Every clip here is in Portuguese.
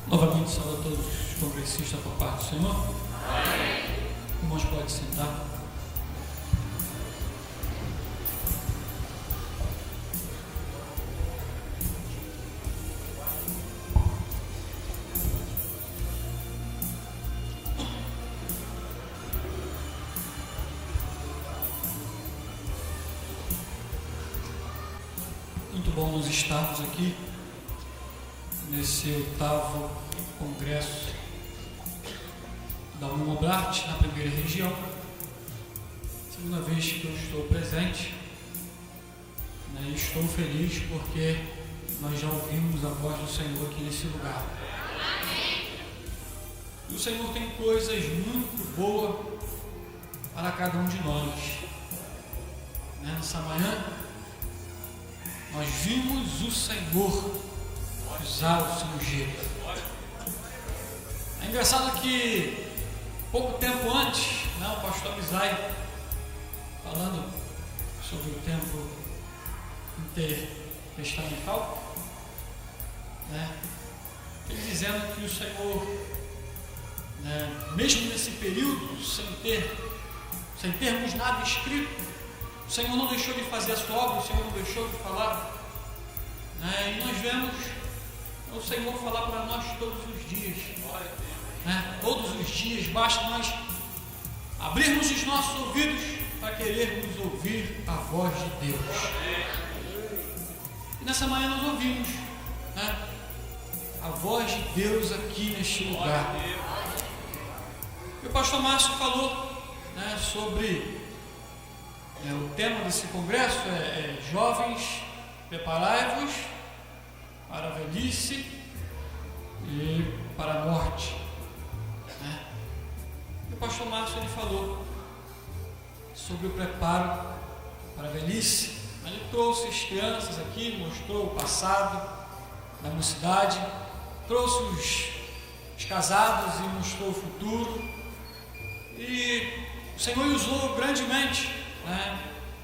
Novamente saúdo a todos os congressistas por parte do Senhor. Amém. Irmãos, pode sentar. Muito bom nos estarmos aqui nesse 8º Congresso da Unimobrat, na primeira região. Segunda vez que eu estou presente, e estou feliz porque nós já ouvimos a voz do Senhor aqui nesse lugar. E o Senhor tem coisas muito boas para cada um de nós. Nessa manhã, nós vimos o Senhor usar o seu ungido. É engraçado que pouco tempo antes, o pastor Misai, falando sobre o tempo intertestamental, ele dizendo que o Senhor, mesmo nesse período, sem termos nada escrito, o Senhor não deixou de fazer a sua obra, o Senhor não deixou de falar, e nós vemos o Senhor falar para nós todos os dias, todos os dias. Basta nós abrirmos os nossos ouvidos para querermos ouvir a voz de Deus. E nessa manhã nós ouvimos a voz de Deus aqui neste lugar. E o pastor Márcio falou sobre o tema desse congresso é jovens, preparai-vos para a velhice e para a morte. E o pastor Márcio ele falou sobre o preparo para a velhice. Ele trouxe as crianças aqui, mostrou o passado da mocidade, trouxe os casados e mostrou o futuro. E o Senhor usou grandemente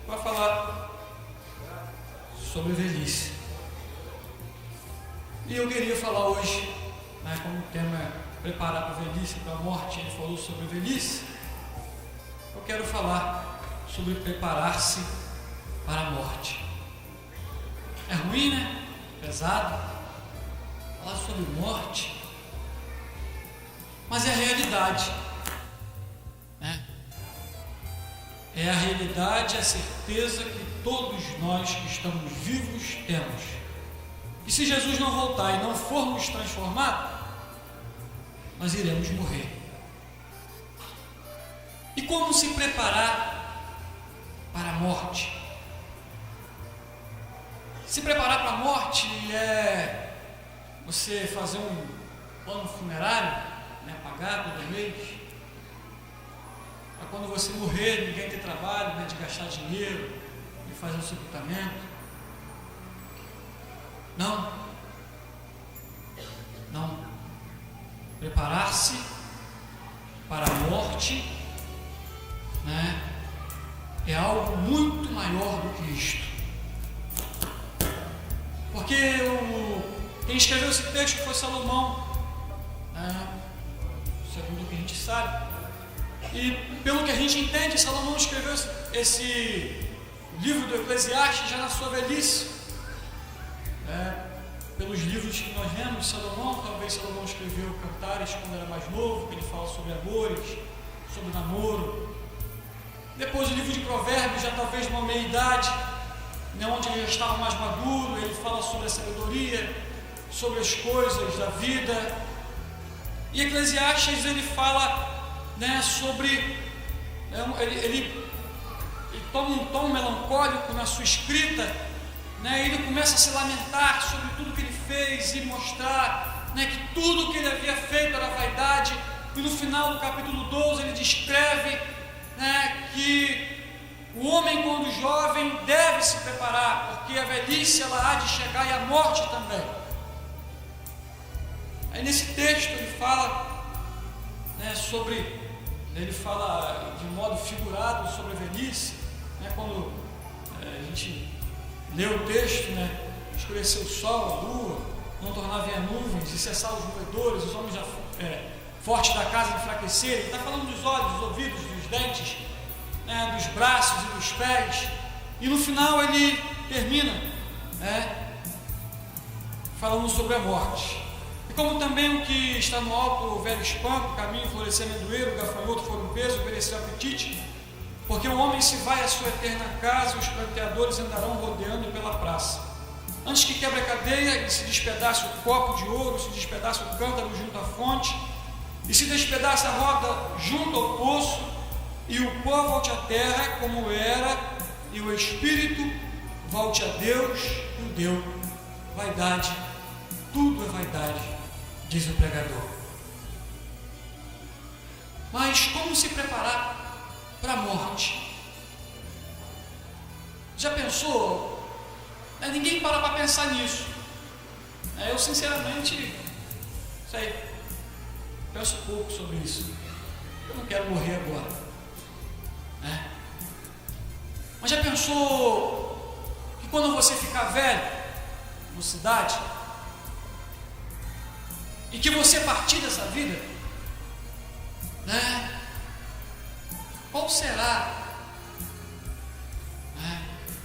para falar sobre a velhice. E eu queria falar hoje, como o tema é preparar para a velhice e para a morte, ele falou sobre a velhice. Eu quero falar sobre preparar-se para a morte. É ruim, pesado, falar sobre morte, mas é a realidade. É a realidade, a certeza que todos nós que estamos vivos temos. E se Jesus não voltar e não formos transformados, nós iremos morrer. E como se preparar para a morte? Se preparar para a morte é você fazer um plano funerário, pagar todo mês, para quando você morrer, ninguém ter trabalho, de gastar dinheiro, de fazer o sepultamento. Não. Preparar-se para a morte, é algo muito maior do que isto. Porque quem escreveu esse texto foi Salomão, segundo o que a gente sabe. E pelo que a gente entende, Salomão escreveu esse livro do Eclesiastes já na sua velhice. Pelos livros que nós lemos de Salomão, talvez Salomão escreveu Cantares quando era mais novo, que ele fala sobre amores, sobre namoro. Depois o livro de Provérbios, já talvez numa meia-idade, onde ele já estava mais maduro, ele fala sobre a sabedoria, sobre as coisas da vida. E Eclesiastes ele fala sobre, ele toma um tom melancólico na sua escrita, ele começa a se lamentar sobre tudo que ele fez e mostrar que tudo que ele havia feito era vaidade. E no final do capítulo 12 ele descreve que o homem, quando jovem, deve se preparar, porque a velhice ela há de chegar e a morte também. Aí nesse texto ele fala ele fala de modo figurado sobre a velhice, quando a gente lê o texto, escureceu o sol, a lua, não tornar vir nuvens e cessar os roedores, os homens fortes da casa enfraquecerem. Ele está falando dos olhos, dos ouvidos, dos dentes, dos braços e dos pés. E no final ele termina falando sobre a morte. E como também o que está no alto, o velho espanto, o caminho, florescer amendoeiro, o gafanhoto for um peso, perecer o apetite, porque o homem se vai à sua eterna casa, e os pranteadores andarão rodeando pela praça. Antes que quebre a cadeia e se despedace o copo de ouro, se despedace o cântaro junto à fonte, e se despedace a roda junto ao poço, e o pó volte à terra como era, e o espírito volte a Deus, e o deu. Vaidade, tudo é vaidade, diz o pregador. Mas como se preparar para a morte? Já pensou? Ninguém para pensar nisso. Eu sinceramente penso pouco sobre isso. Eu não quero morrer agora. Mas já pensou que quando você ficar velho, mocidade, e que você partir dessa vida, qual será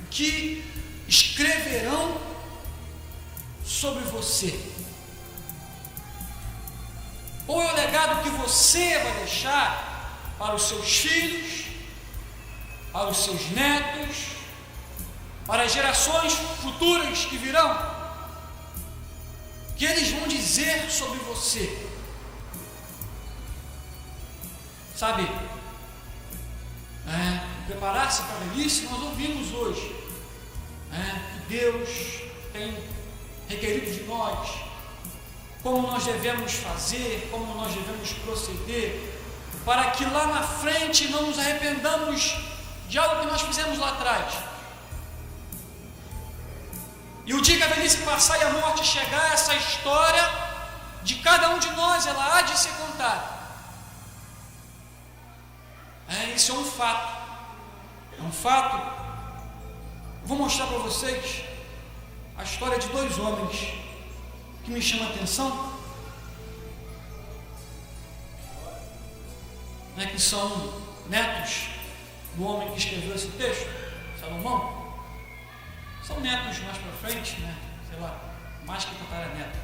o que escreverão sobre você? Qual é o legado que você vai deixar para os seus filhos, para os seus netos, para as gerações futuras que virão? Que eles vão dizer sobre você? Sabe, preparar-se para a velhice, nós ouvimos hoje que Deus tem requerido de nós como nós devemos fazer, como nós devemos proceder, para que lá na frente não nos arrependamos de algo que nós fizemos lá atrás. E o dia que a velhice passar e a morte chegar, essa história de cada um de nós, ela há de ser contada. Isso é um fato. É um fato. Vou mostrar para vocês a história de dois homens que me chamam a atenção, que são netos do homem que escreveu esse texto, Salomão. São netos mais para frente, mais que tataraneto.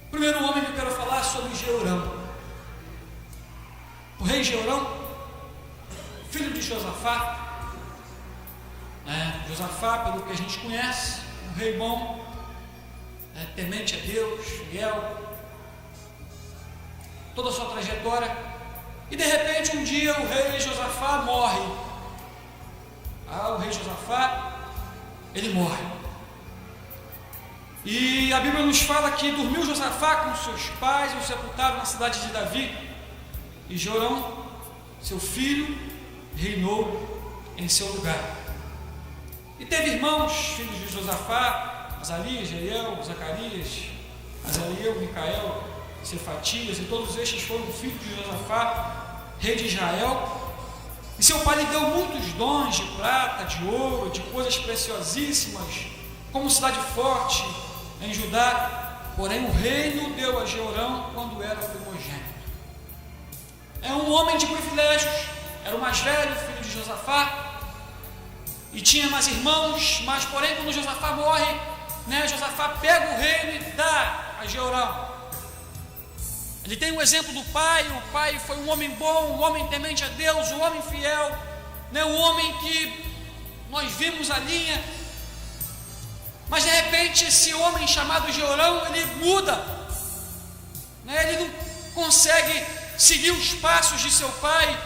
O primeiro homem que eu quero falar é sobre Jeorão. O rei Jeorão, filho de Josafá. Josafá, pelo que a gente conhece, um rei bom, temente a Deus, fiel, toda a sua trajetória. E de repente um dia o rei Josafá morre. O rei Josafá, ele morre. E a Bíblia nos fala que dormiu Josafá com seus pais e o sepultaram na cidade de Davi. E Jorão, seu filho, reinou em seu lugar. E teve irmãos, filhos de Josafá, Azarias, Jeiel, Zacarias, Azariel, Micael, Cefatias, e todos estes foram filhos de Josafá, rei de Israel. E seu pai lhe deu muitos dons de prata, de ouro, de coisas preciosíssimas, como cidade forte em Judá. Porém o reino deu a Jeorão quando era primogênito. É um homem de privilégios, era o mais velho, filho de Josafá, e tinha mais irmãos, mas porém quando Josafá morre, Josafá pega o reino e dá a Jeorão. Ele tem um exemplo do pai. O pai foi um homem bom, um homem temente a Deus, um homem fiel, um homem que nós vimos a linha. Mas de repente esse homem chamado Jeorão, ele muda, ele não consegue seguir os passos de seu pai,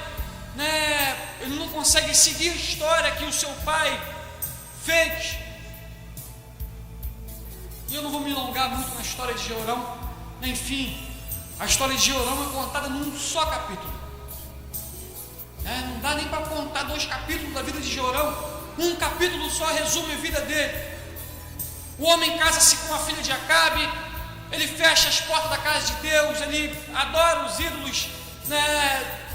ele não consegue seguir a história que o seu pai fez. E eu não vou me alongar muito na história de Jeorão. Enfim, a história de Jeorão é contada num só capítulo. Não dá nem para contar 2 capítulos da vida de Jeorão. Um capítulo só resume a vida dele. O homem casa-se com a filha de Acabe. Ele fecha as portas da casa de Deus. Ele adora os ídolos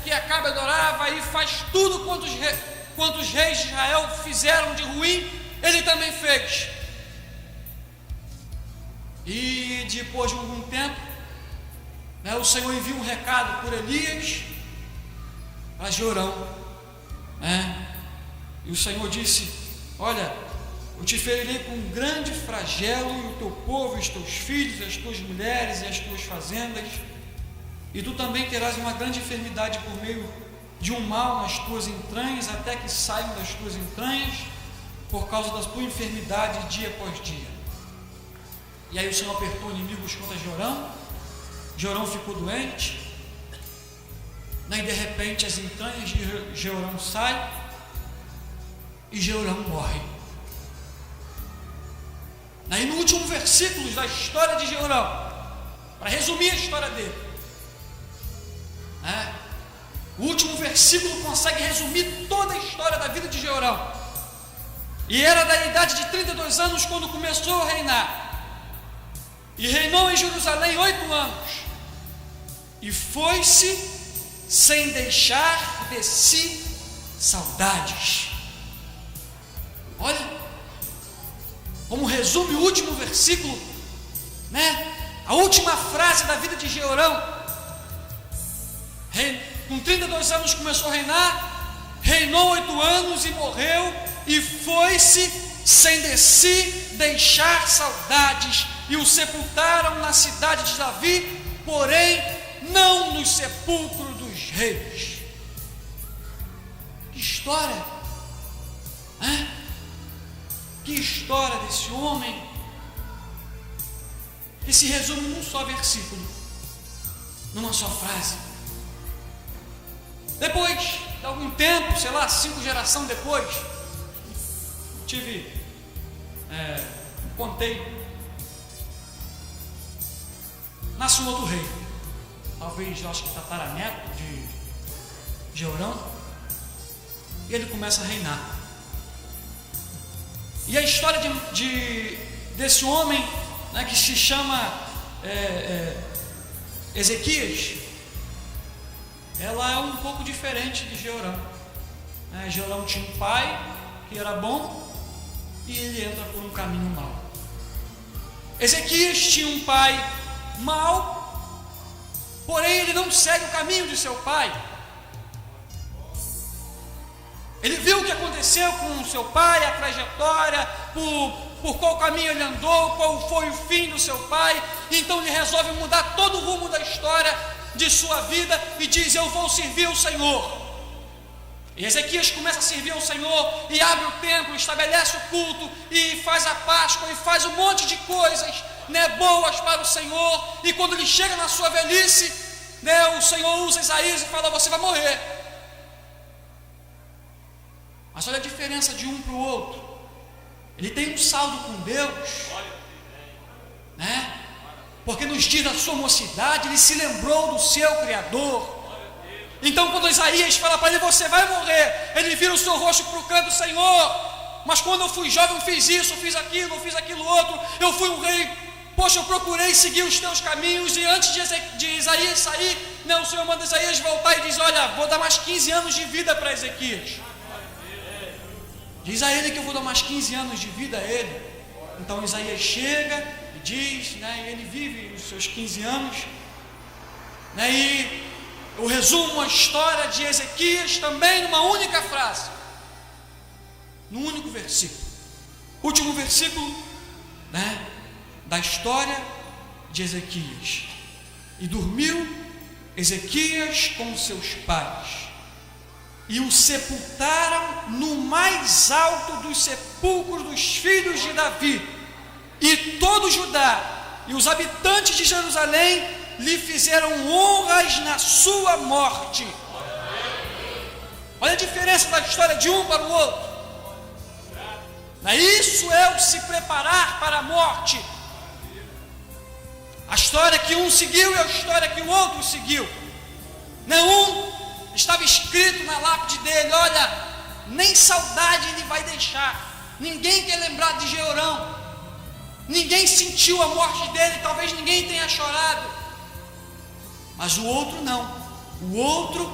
que Acabe adorava. E faz tudo quanto os reis de Israel fizeram de ruim, ele também fez. E depois de algum tempo, o Senhor envia um recado por Elias para Jorão, e o Senhor disse: olha, eu te ferirei com um grande flagelo, e o teu povo, e os teus filhos, e as tuas mulheres, e as tuas fazendas, e tu também terás uma grande enfermidade por meio de um mal nas tuas entranhas, até que saiam das tuas entranhas, por causa da tua enfermidade dia após dia. E aí o Senhor apertou inimigos contra Jorão. Jorão ficou doente, e de repente as entranhas de Jorão saem, e Jorão morre. Aí no último versículo da história de Jorão, para resumir a história dele, o último versículo consegue resumir toda a história da vida de Jorão. E era da idade de 32 anos quando começou a reinar, e reinou em Jerusalém 8 anos, e foi-se sem deixar de si saudades. Olha como resume o último versículo, a última frase da vida de Jorão. Com 32 anos começou a reinar, reinou 8 anos e morreu, e foi-se sem de si deixar saudades, e o sepultaram na cidade de Davi, porém não no sepulcro dos reis. Que história, que história desse homem, que se resume num só versículo, numa só frase. Depois de algum tempo, 5 gerações depois, contei, nasce um outro rei, talvez, eu acho que tataraneto de Jorão, e ele começa a reinar. E a história desse homem, que se chama Ezequias, ela é um pouco diferente de Jorão. Jorão tinha um pai que era bom, e ele entra por um caminho mau. Ezequias tinha um pai mau, porém ele não segue o caminho de seu pai. Ele viu o que aconteceu com o seu pai, a trajetória, por qual caminho ele andou, qual foi o fim do seu pai. Então ele resolve mudar todo o rumo da história de sua vida e diz: eu vou servir o Senhor. E Ezequias começa a servir ao Senhor, e abre o templo, estabelece o culto, e faz a Páscoa, e faz um monte de coisas boas para o Senhor. E quando ele chega na sua velhice, o Senhor usa Isaías e fala: você vai morrer. Mas olha a diferença de um para o outro. Ele tem um saldo com Deus, porque nos dias da sua mocidade ele se lembrou do seu Criador. Então quando Isaías fala para ele: você vai morrer, ele vira o seu rosto para o canto: Senhor, mas quando eu fui jovem eu fiz isso, eu fiz aquilo outro, eu fui um rei, poxa, eu procurei seguir os teus caminhos. E antes de Isaías sair, o Senhor manda Isaías voltar e diz: olha, vou dar mais 15 anos de vida para Ezequias. Diz a ele que eu vou dar mais 15 anos de vida a ele. Então Isaías chega e diz, e ele vive os seus 15 anos, e eu resumo a história de Ezequias também numa única frase, num único versículo. Último versículo, da história de Ezequias. E dormiu Ezequias com seus pais, e o sepultaram no mais alto dos sepulcros dos filhos de Davi, e todo Judá e os habitantes de Jerusalém lhe fizeram honras na sua morte. Olha a diferença da história de um para o outro. Isso é o se preparar para a morte. A história que um seguiu e a história que o outro seguiu. Um estava escrito na lápide dele: olha, nem saudade ele vai deixar. Ninguém quer lembrar de Jorão. Ninguém sentiu a morte dele, talvez ninguém tenha chorado. Mas o outro não. O outro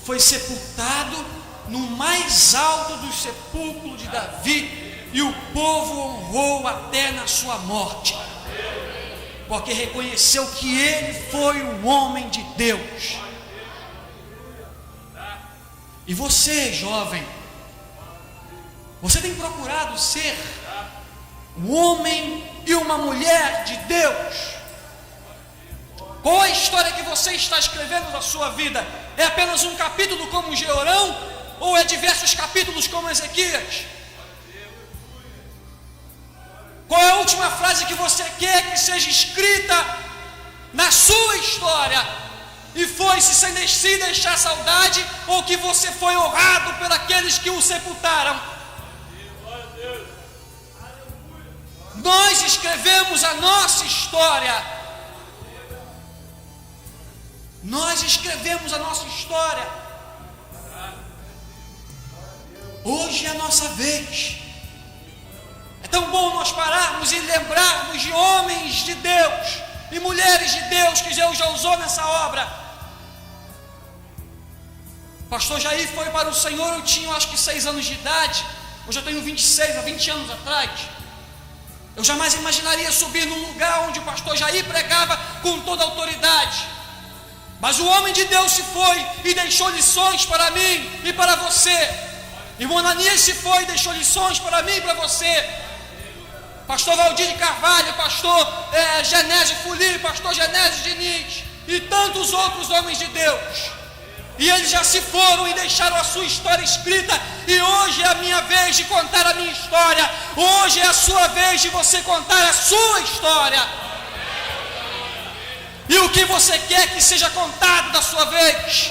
foi sepultado no mais alto do sepulcro de Davi, e o povo honrou até na sua morte. porque reconheceu que ele foi um homem de Deus. E você, jovem, você tem procurado ser um homem e uma mulher de Deus? Qual a história que você está escrevendo da sua vida? É apenas um capítulo como Jeorão? Ou é diversos capítulos como Ezequias? Qual é a última frase que você quer que seja escrita na sua história? E foi-se sem deixar saudade, ou que você foi honrado por aqueles que o sepultaram? Nós escrevemos a nossa história. Nós escrevemos a nossa história. Hoje é a nossa vez. É tão bom nós pararmos e lembrarmos de homens de Deus e mulheres de Deus que Deus já usou nessa obra. Pastor Jair foi para o Senhor, eu tinha acho que 6 anos de idade. Hoje eu tenho 26, há 20 anos atrás. Eu jamais imaginaria subir num lugar onde o pastor Jair pregava com toda a autoridade. Mas o homem de Deus se foi e deixou lições para mim e para você. E o Ananias se foi e deixou lições para mim e para você. Pastor Valdir de Carvalho, pastor Genésio Fuli, pastor Genésio Diniz e tantos outros homens de Deus. E eles já se foram e deixaram a sua história escrita. E hoje é a minha vez de contar a minha história. Hoje é a sua vez de você contar a sua história. E o que você quer que seja contado da sua vez?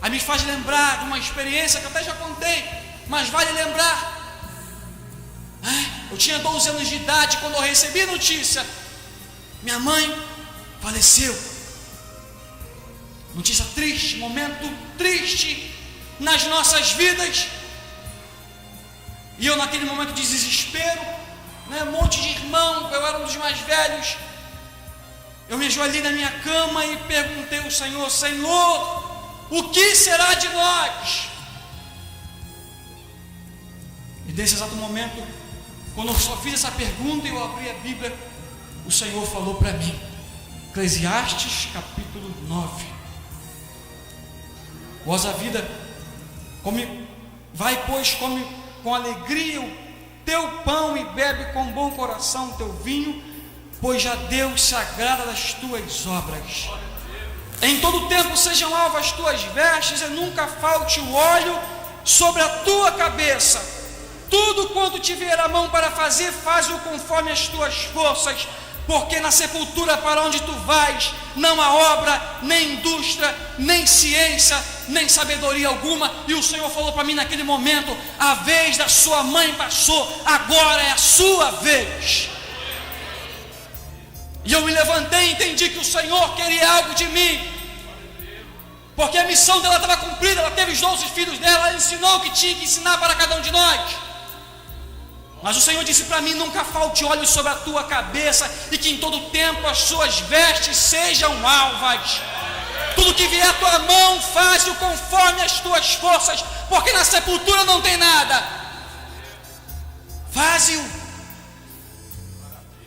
Aí me faz lembrar de uma experiência que eu até já contei, mas vale lembrar. Eu tinha 12 anos de idade quando eu recebi a notícia: minha mãe faleceu. Notícia triste, momento triste nas nossas vidas. E eu naquele momento de desespero, um monte de irmão, eu era um dos mais velhos. Eu me ajoelhei na minha cama e perguntei ao Senhor: Senhor, o que será de nós? E nesse exato momento, quando eu só fiz essa pergunta e eu abri a Bíblia, o Senhor falou para mim, Eclesiastes capítulo 9. Goza a vida, vai pois, come com alegria o teu pão e bebe com bom coração o teu vinho, pois já Deus se agrada das tuas obras. Em todo tempo sejam alvas as tuas vestes, e nunca falte o óleo sobre a tua cabeça. Tudo quanto tiver a mão para fazer, faz-o conforme as tuas forças, porque na sepultura para onde tu vais, não há obra, nem indústria, nem ciência, nem sabedoria alguma. E o Senhor falou para mim naquele momento: a vez da sua mãe passou, agora é a sua vez. E eu me levantei e entendi que o Senhor queria algo de mim, porque a missão dela estava cumprida. Ela teve os 12 filhos dela, ela ensinou o que tinha que ensinar para cada um de nós. Mas o Senhor disse para mim: nunca falte óleo sobre a tua cabeça, e que em todo tempo as suas vestes sejam alvas. Tudo que vier à tua mão, faz-o conforme as tuas forças, porque na sepultura não tem nada. Faze-o.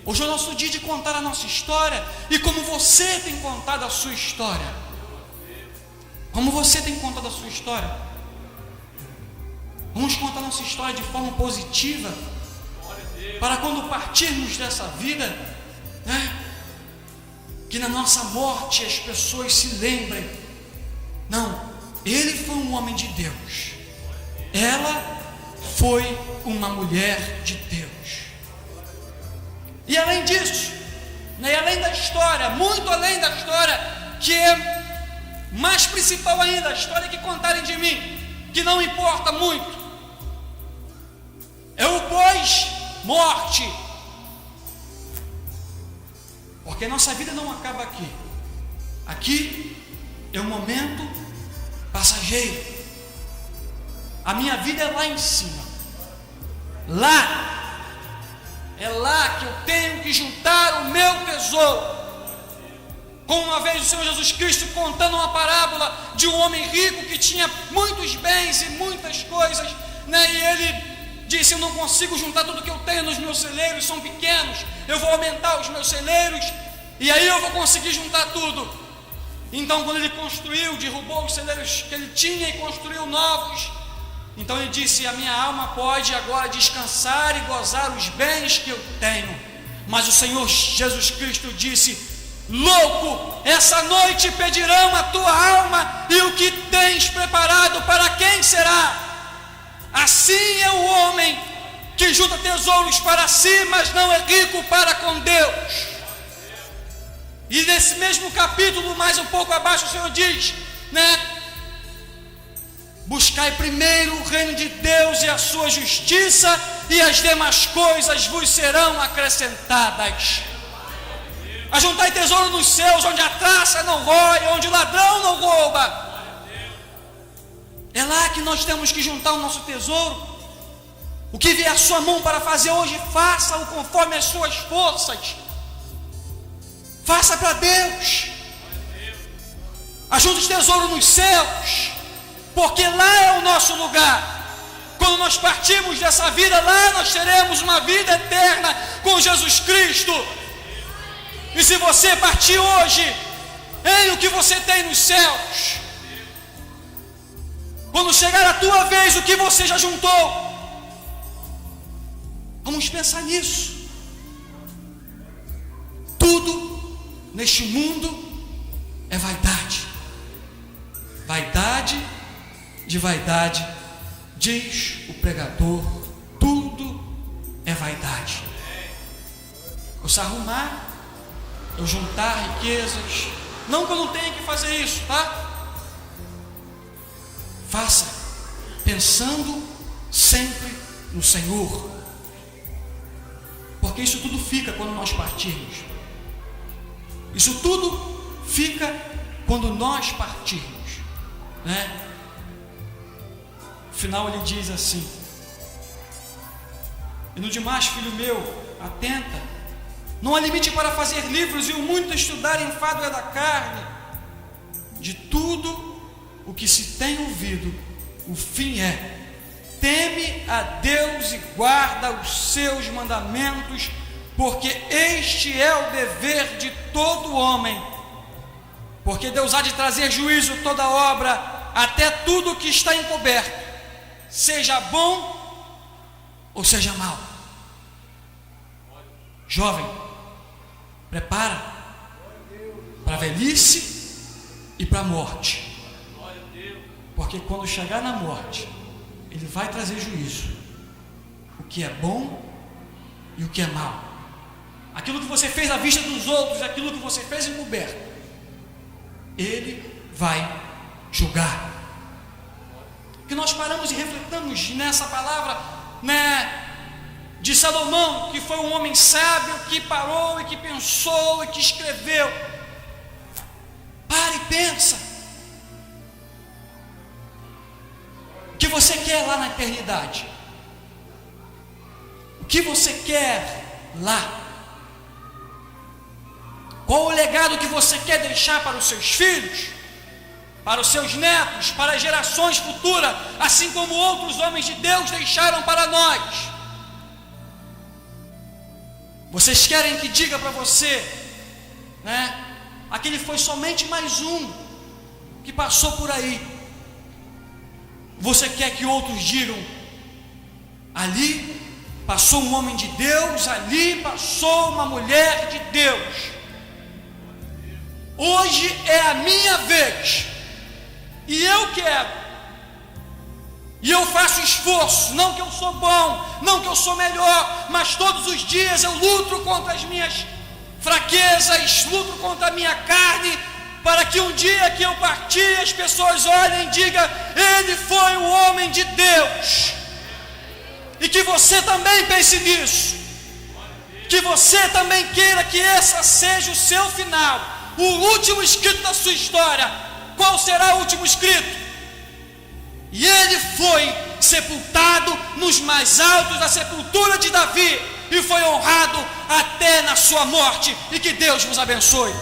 Hoje é o nosso dia de contar a nossa história. E como você tem contado a sua história? Como você tem contado a sua história? Vamos contar a nossa história de forma positiva, para quando partirmos dessa vida, que na nossa morte as pessoas se lembrem: não, ele foi um homem de Deus, ela foi uma mulher de Deus. E além disso, e além da história, muito além da história, que é mais principal ainda, a história que contarem de mim, que não importa muito, é o pós-morte. Porque nossa vida não acaba aqui. Aqui é um momento passageiro. A minha vida é lá em cima. Lá. É lá que eu tenho que juntar o meu tesouro. Como uma vez o Senhor Jesus Cristo contando uma parábola de um homem rico que tinha muitos bens e muitas coisas, e ele disse: eu não consigo juntar tudo que eu tenho nos meus celeiros, são pequenos, eu vou aumentar os meus celeiros, e aí eu vou conseguir juntar tudo. Então, quando ele construiu, derrubou os celeiros que ele tinha e construiu novos, então ele disse: a minha alma pode agora descansar e gozar os bens que eu tenho. Mas o Senhor Jesus Cristo disse: louco, essa noite pedirão a tua alma, e o que tens preparado para quem será? Assim é o homem que junta tesouros para si, mas não é rico para com Deus. E nesse mesmo capítulo, mais um pouco abaixo, o Senhor diz, buscai primeiro o reino de Deus e a sua justiça, e as demais coisas vos serão acrescentadas. Ajuntai tesouro nos céus, onde a traça não rói, onde o ladrão não rouba. É lá que nós temos que juntar o nosso tesouro. O que vier à sua mão para fazer hoje, faça-o conforme as suas forças. Faça para Deus. Ajunte os tesouros nos céus, porque lá é o nosso lugar. Quando nós partimos dessa vida, lá nós teremos uma vida eterna com Jesus Cristo. E se você partir hoje, o que você tem nos céus? Quando chegar a tua vez, o que você já juntou? Vamos pensar nisso. Tudo neste mundo é vaidade. Vaidade de vaidade, diz o pregador, tudo é vaidade. Eu se arrumar, eu juntar riquezas, não que eu não tenha que fazer isso, tá? Faça, pensando sempre no Senhor, porque isso tudo fica quando nós partirmos. Isso tudo fica quando nós partirmos, No final ele diz assim: e no demais, filho meu, atenta, não há limite para fazer livros, e o muito estudar enfado é da carne. De tudo o que se tem ouvido, o fim é: teme a Deus e guarda os seus mandamentos, porque este é o dever de todo homem. Porque Deus há de trazer juízo toda obra, até tudo que está encoberto, seja bom ou seja mau. Jovem, prepara para a velhice e para a morte. Porque quando chegar na morte, Ele vai trazer juízo. O que é bom e o que é mal. Aquilo que você fez à vista dos outros, aquilo que você fez encoberto, Ele vai julgar. Que nós paramos e refletamos nessa palavra, de Salomão, que foi um homem sábio, que parou e que pensou e que escreveu. Para e pensa. O que você quer lá na eternidade? O que você quer lá? Qual o legado que você quer deixar para os seus filhos, para os seus netos, para as gerações futuras, assim como outros homens de Deus deixaram para nós? Vocês querem que diga para você, aquele foi somente mais um que passou por aí. Você quer que outros digam: ali passou um homem de Deus, ali passou uma mulher de Deus. Hoje é a minha vez, e eu quero, e eu faço esforço, não que eu sou bom, não que eu sou melhor, mas todos os dias eu luto contra as minhas fraquezas, luto contra a minha carne, para que um dia que eu partir, as pessoas olhem e digam: ele foi um homem de Deus. E que você também pense nisso, que você também queira que esse seja o seu final, o último escrito da sua história. Qual será o último escrito? E ele foi sepultado nos mais altos da sepultura de Davi, e foi honrado até na sua morte. E que Deus vos abençoe.